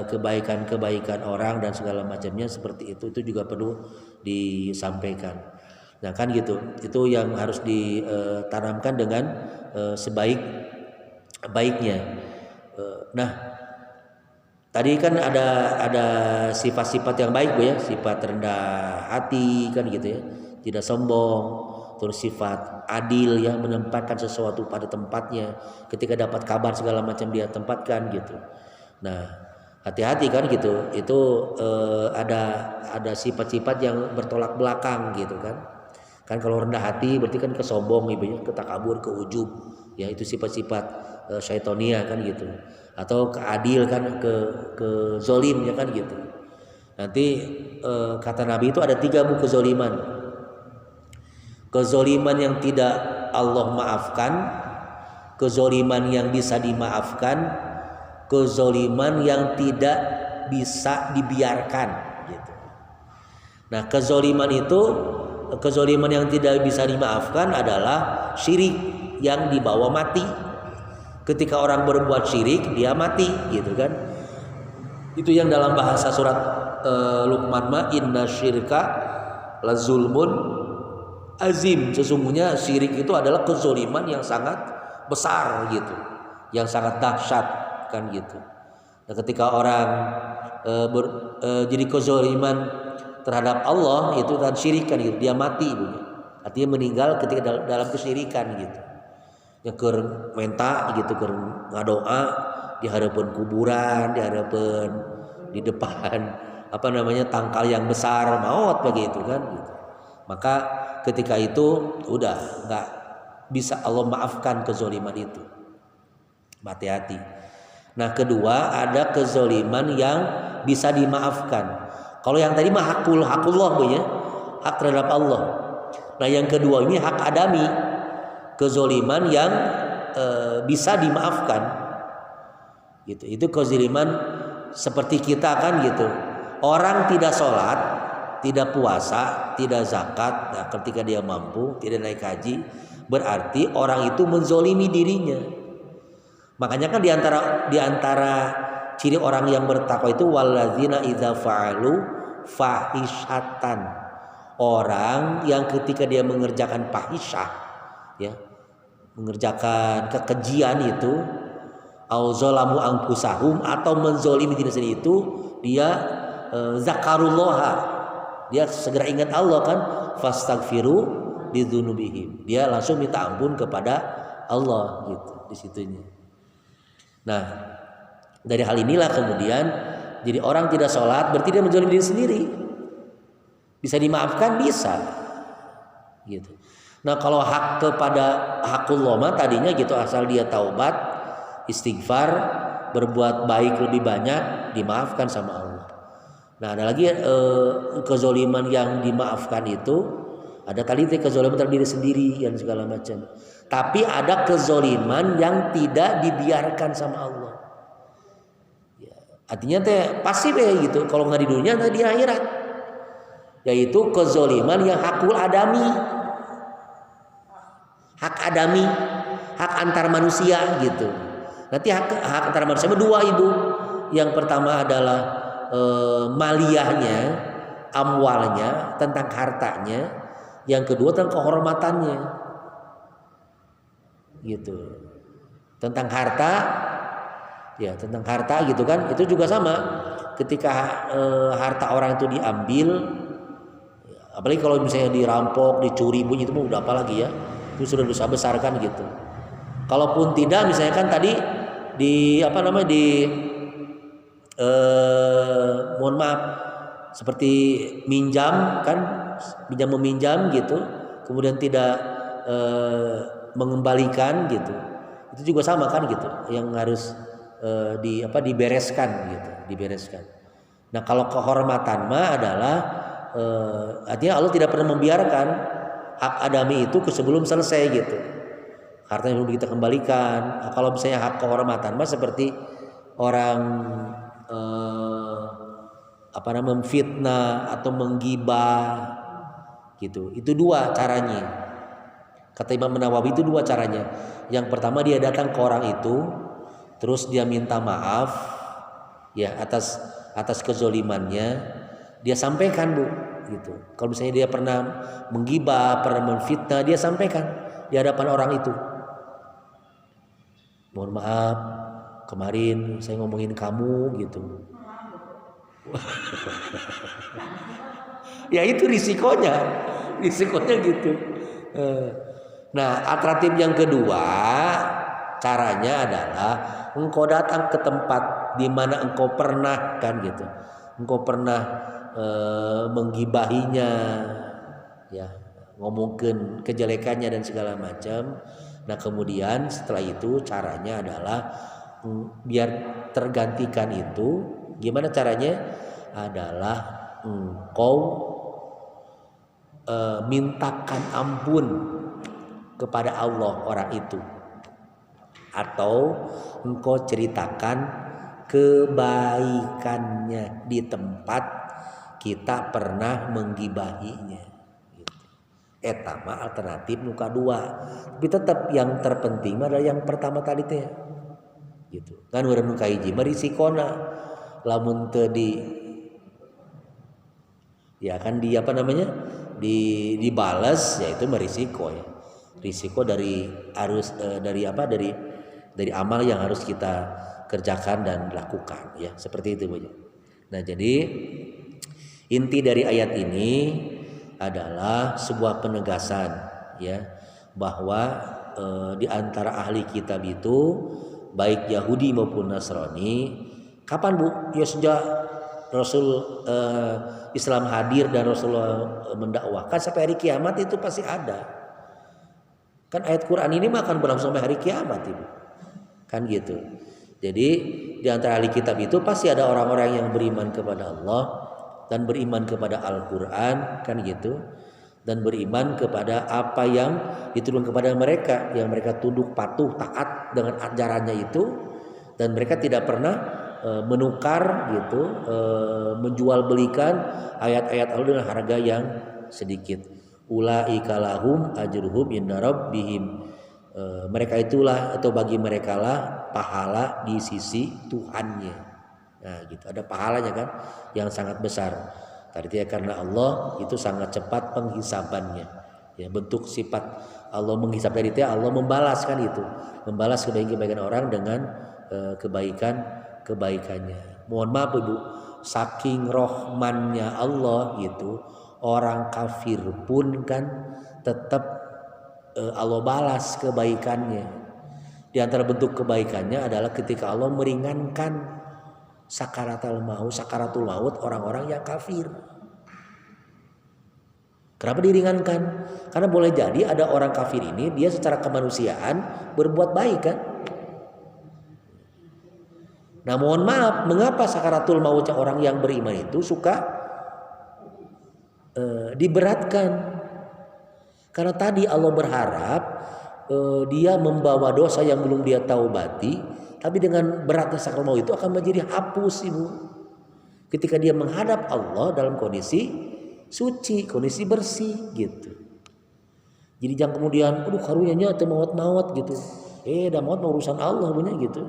kebaikan-kebaikan orang dan segala macamnya, seperti itu juga perlu disampaikan. Nah kan gitu, itu yang harus ditanamkan dengan sebaik-baiknya. Nah tadi kan ada sifat-sifat yang baik Bu ya, sifat rendah hati kan gitu ya, tidak sombong, terus sifat adil ya, menempatkan sesuatu pada tempatnya, ketika dapat kabar segala macam dia tempatkan gitu. Nah hati-hati kan gitu, itu ada sifat-sifat yang bertolak belakang gitu kan. Kan kalau rendah hati berarti kan kesombong ibu ya, ketakabur, keujub ya, itu sifat-sifat syaitonia kan gitu. Atau keadil kan, ke zolim ya kan gitu. Nanti kata Nabi itu ada 3 kezoliman. Kezoliman yang tidak Allah maafkan, kezoliman yang bisa dimaafkan, kezoliman yang tidak bisa dibiarkan gitu. Nah kezoliman yang tidak bisa dimaafkan adalah syirik yang dibawa mati. Ketika orang berbuat syirik dia mati gitu kan. Itu yang dalam bahasa surat Luqman ma inna syirka la zulmun azim, sesungguhnya syirik itu adalah kezoliman yang sangat besar gitu, yang sangat dahsyat kan gitu. Nah, ketika orang jadi kezoliman terhadap Allah itu kan syirik kan gitu, dia mati artinya meninggal ketika dalam kesyirikan gitu. Ya keur menta gitu, keur ngadoa di hadapan kuburan, di depan tangkal yang besar maut begitu kan gitu. Maka ketika itu udah nggak bisa Allah maafkan kezoliman itu. Hati-hati. Nah kedua ada kezoliman yang bisa dimaafkan. Kalau yang tadi mah hakullah punya, hak terhadap Allah. Nah yang kedua ini hak adami, kezoliman yang bisa dimaafkan gitu. Itu kezoliman seperti kita kan gitu, orang tidak sholat, tidak puasa, tidak zakat, nah ketika dia mampu tidak naik haji, berarti orang itu menzolimi dirinya. Makanya kan diantara ciri orang yang bertakwa itu walladzina idza fa'alu fahisyatan, orang yang ketika dia mengerjakan fahisyah ya, mengerjakan kekejian itu, auzalamu anfusahum, atau menzolimi diri sendiri, itu dia zakarullaha, dia segera ingat Allah kan, fastaghfiru lidzunubihim, dia langsung minta ampun kepada Allah gitu di situnya. Nah dari hal inilah kemudian jadi orang tidak sholat berarti dia menzalimi diri sendiri. Bisa dimaafkan, bisa gitu. Nah kalau hak kepada hakullah tadinya gitu, asal dia taubat, istighfar, berbuat baik lebih banyak, dimaafkan sama Allah. Nah, ada lagi kezoliman yang dimaafkan itu, ada tadi kezoliman terhadap diri sendiri dan segala macam. Tapi ada kezoliman yang tidak dibiarkan sama Allah. Ya, artinya pasti gitu. Kalau nggak di dunia, nggak di akhirat. Yaitu kezoliman yang hakul adami, hak adami, hak antar manusia gitu. Nanti hak antar manusia dua ibu. Yang pertama adalah maliyahnya, amwalnya, tentang hartanya. Yang kedua tentang kehormatannya, gitu. Tentang harta, ya tentang harta gitu kan. Itu juga sama. Ketika harta orang itu diambil, apalagi kalau misalnya dirampok, dicuri, bunyi itu udah apa lagi ya? Itu sudah dosa besar kan gitu. Kalaupun tidak, misalnya kan tadi mohon maaf, seperti minjam kan, meminjam gitu, kemudian tidak mengembalikan gitu, itu juga sama kan gitu, yang harus dibereskan gitu, dibereskan. Nah kalau kehormatan mah adalah artinya Allah tidak pernah membiarkan hak adami itu sebelum selesai gitu, hartanya belum kita kembalikan. Nah, kalau misalnya hak kehormatan mah seperti orang memfitnah atau menggibah gitu. Itu dua caranya. Kata Imam Nawawi itu dua caranya. Yang pertama dia datang ke orang itu, terus dia minta maaf ya atas kezolimannya, dia sampaikan Bu gitu. Kalau misalnya dia pernah menggibah, pernah menfitnah, dia sampaikan di hadapan orang itu. Mohon maaf, kemarin saya ngomongin kamu gitu. Ya itu risikonya gitu. Nah alternatif yang kedua caranya adalah engkau datang ke tempat di mana engkau pernah kan gitu, engkau pernah menggibahinya, ya ngomongin kejelekannya dan segala macam. Nah kemudian setelah itu caranya adalah biar tergantikan itu, gimana caranya? Adalah engkau mintakan ampun kepada Allah orang itu, atau engkau ceritakan kebaikannya di tempat kita pernah menggibahinya gitu. Eta mah alternatif muka dua. Tapi tetap yang terpenting adalah yang pertama tadi teh gitu kan, urang nu kahiji mah risikona lamun teu dibales, ya itu merisiko ya. Risiko dari amal yang harus kita kerjakan dan lakukan ya, seperti itu Bu. Nah, jadi inti dari ayat ini adalah sebuah penegasan ya, bahwa di antara ahli kitab itu baik Yahudi maupun Nasrani, kapan Bu? Ya sejak Rasul Islam hadir dan Rasulullah mendakwahkan sampai hari kiamat itu pasti ada. Kan ayat Quran ini mah akan berlangsung sampai hari kiamat Ibu. Kan gitu. Jadi di antara ahli kitab itu pasti ada orang-orang yang beriman kepada Allah dan beriman kepada Al-Qur'an kan gitu. Dan beriman kepada apa yang diturunkan kepada mereka, yang mereka tunduk patuh taat dengan ajarannya itu, dan mereka tidak pernah menukar gitu, menjual belikan ayat-ayat Allah dengan harga yang sedikit. Ulaika lahum ajruhum inda rabbihim. Mereka itulah atau bagi mereka lah pahala di sisi Tuhannya. Nah, gitu. Ada pahalanya kan yang sangat besar. Tadi ya, karena Allah itu sangat cepat penghisabannya. Ya, bentuk sifat Allah menghisab tadi ya, Allah membalas kan itu. Membalas kebaikan orang dengan kebaikannya. Mohon maaf Ibu, saking rohmannya Allah gitu, orang kafir pun kan tetap Allah balas kebaikannya. Di antara bentuk kebaikannya adalah ketika Allah meringankan sakaratul maut orang-orang yang kafir. Kenapa diringankan? Karena boleh jadi ada orang kafir ini dia secara kemanusiaan berbuat baik kan. Nah mohon maaf, mengapa sakaratul mautnya orang yang beriman itu suka diberatkan? Karena tadi Allah berharap dia membawa dosa yang belum dia taubati, tapi dengan beratnya sakaratul maut itu akan menjadi hapus ibu. Ketika dia menghadap Allah dalam kondisi suci, kondisi bersih gitu. Jadi jangan kemudian, aduh karunya teu maut gitu. Dah maut urusan Allah punya gitu.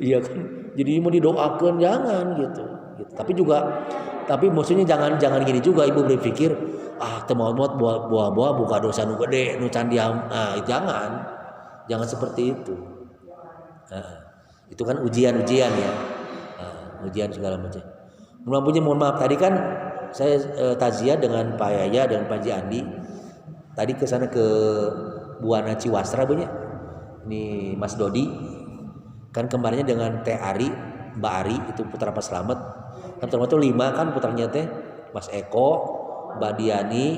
Iya kan. Jadi mau didoakan jangan gitu. Tapi maksudnya jangan gini juga ibu berpikir, teu maut buah buka dosa nu gede, nu can diam. Jangan seperti itu. Itu kan ujian-ujian ya. Ujian segala macam. Mohon maaf tadi kan saya taziah dengan Pak Yaya dan Pak Ji Andi. Tadi ke sana ke Buana Ciwasra punya. Ini Mas Dodi. Kan kemarinnya dengan Teh Ari, Mbak Ari itu putra Pak Slamet. Kan termasuk 5 kan putranya teh Mas Eko, Mbak Diani,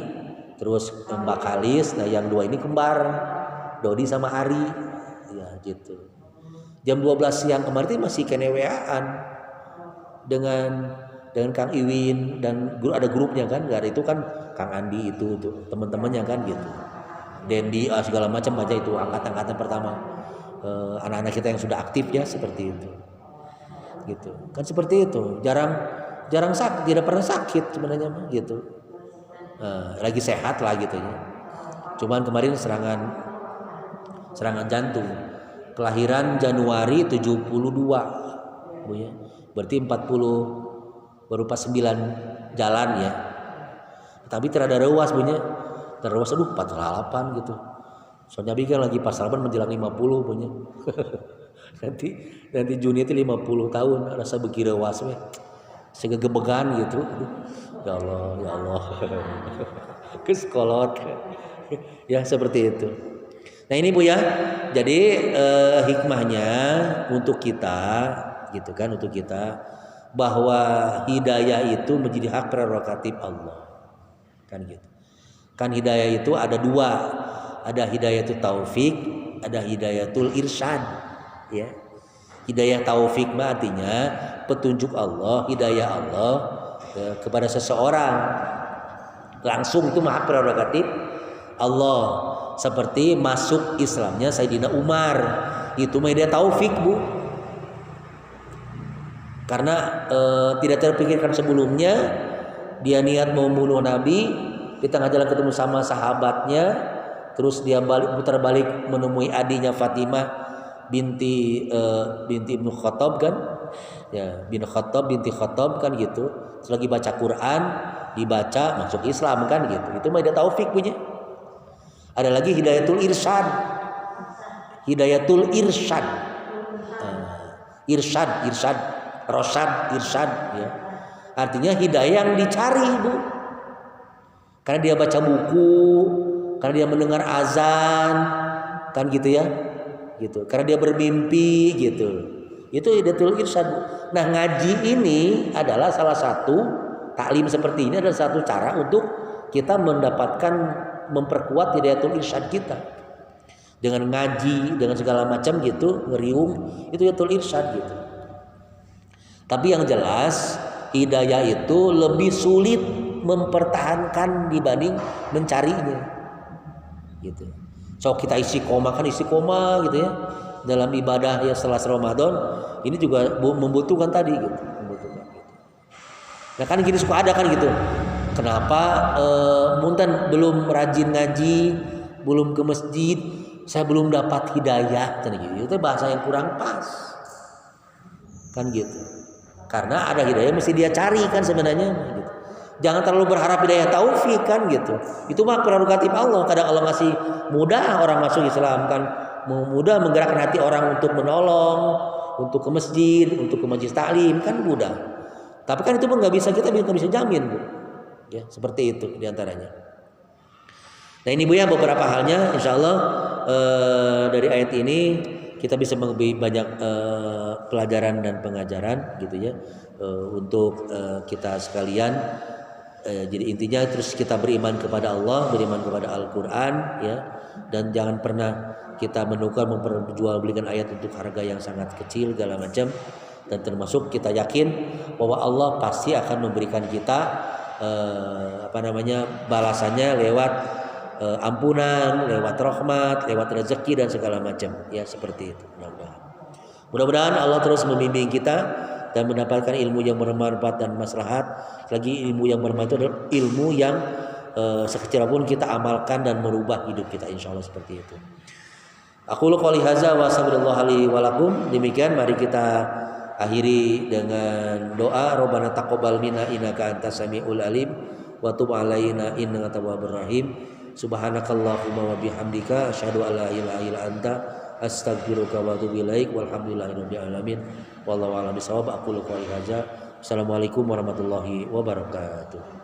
terus Mbak Kalis. Nah yang 2 ini kembar, Dodi sama Ari. Ya gitu. Jam 12 siang kemarin masih keneweaan dengan Kang Iwin dan ada grupnya kan, gak ada itu kan Kang Andi itu tuh teman-temannya kan gitu, Dendi segala macam aja itu angkatan pertama anak-anak kita yang sudah aktif ya seperti itu gitu kan, seperti itu jarang sakit, tidak pernah sakit sebenarnya gitu, lagi sehat lah gitu ya. Cuman kemarin serangan jantung, kelahiran Januari 72 Bu ya, berarti 40 baru pas 9 jalan ya. Tapi terada rewas punya. Terrewas 48 gitu. Soalnya bikin lagi pas salaman menjelang 50 punya. nanti Juni itu 50 tahun rasa beki rewas we. Segegebegan gitu. Ya Allah. Keskolot. Ya seperti itu. Nah ini Bu ya. Jadi hikmahnya untuk kita gitu kan, untuk kita bahwa hidayah itu menjadi hak prerogatif Allah kan gitu kan. Hidayah itu ada 2, ada hidayatul taufik, ada hidayatul irsyad ya. Hidayah taufik artinya petunjuk Allah, hidayah Allah kepada seseorang langsung, itu hak prerogatif Allah. Seperti masuk Islamnya Sayyidina Umar, itu hidayah taufik Bu. Karena tidak terpikirkan sebelumnya dia niat mau membunuh Nabi, di tengah jalan ketemu sama sahabatnya, terus dia putar balik menemui adiknya Fatimah binti Ibnu Khattab kan, ya bin Khattab binti Khattab kan gitu. Terus lagi baca Quran, dibaca masuk Islam kan gitu. Itu mah hidayah taufik punya. Ada lagi hidayatul irsyad, irsyad. Rosyad, irsyad ya. Artinya hidayah yang dicari Bu. Karena dia baca buku, karena dia mendengar azan kan gitu ya. Gitu. Karena dia bermimpi gitu. Itu hidayatul irsyad Bu. Nah, ngaji ini adalah salah satu taklim seperti ini adalah satu cara untuk kita mendapatkan memperkuat hidayatul irsyad kita. Dengan ngaji, dengan segala macam gitu, ngeriung, itu hidayatul irsyad gitu. Tapi yang jelas hidayah itu lebih sulit mempertahankan dibanding mencarinya gitu. So kita istiqomah gitu ya dalam ibadah ya setelah Ramadan ini juga membutuhkan tadi gitu, Nah kan gini suka ada kan gitu. Kenapa munten belum rajin ngaji, belum ke masjid, saya belum dapat hidayah kan gitu. Itu bahasa yang kurang pas. Kan gitu. Karena ada hidayah mesti dia cari kan sebenarnya gitu. Jangan terlalu berharap hidayah taufik kan gitu. Itu mah prerogatif Allah. Kadang Allah ngasih mudah orang masuk Islam kan, mudah menggerakkan hati orang untuk menolong, untuk ke masjid, untuk ke majelis taklim kan mudah. Tapi kan itu pun nggak bisa, kita nggak bisa jamin Bu. Ya seperti itu diantaranya. Nah ini Bu ya beberapa halnya, insya Allah dari ayat ini kita bisa mengambil banyak pelajaran dan pengajaran gitu ya untuk kita sekalian. Jadi intinya terus kita beriman kepada Allah, beriman kepada Al-Quran ya, dan jangan pernah kita menukar memperjualbelikan ayat untuk harga yang sangat kecil segala macam, dan termasuk kita yakin bahwa Allah pasti akan memberikan kita balasannya lewat ampunan, lewat rahmat, lewat rezeki dan segala macam, ya seperti itu. Mudah-mudahan Allah terus membimbing kita dan mendapatkan ilmu yang bermanfaat dan maslahat. Lagi ilmu yang bermanfaat itu adalah ilmu yang sekecil apapun kita amalkan dan merubah hidup kita, insyaallah seperti itu. Aqulu qouli hadza wa astaghfirullah li wa lakum. Demikian mari kita akhiri dengan doa, Rabbana taqabbal minna innaka antas samiul alim wa tub alaina innaka tawwabur rahim. Subhanakallahumma wa bihamdika asyhadu an la ilaha illa anta astaghfiruka wa atubu ilaik. Walhamdulillahirabbil alamin. Wallahu a'lam bishawab. Aqulu qouli hadza. Assalamualaikum warahmatullahi wabarakatuh.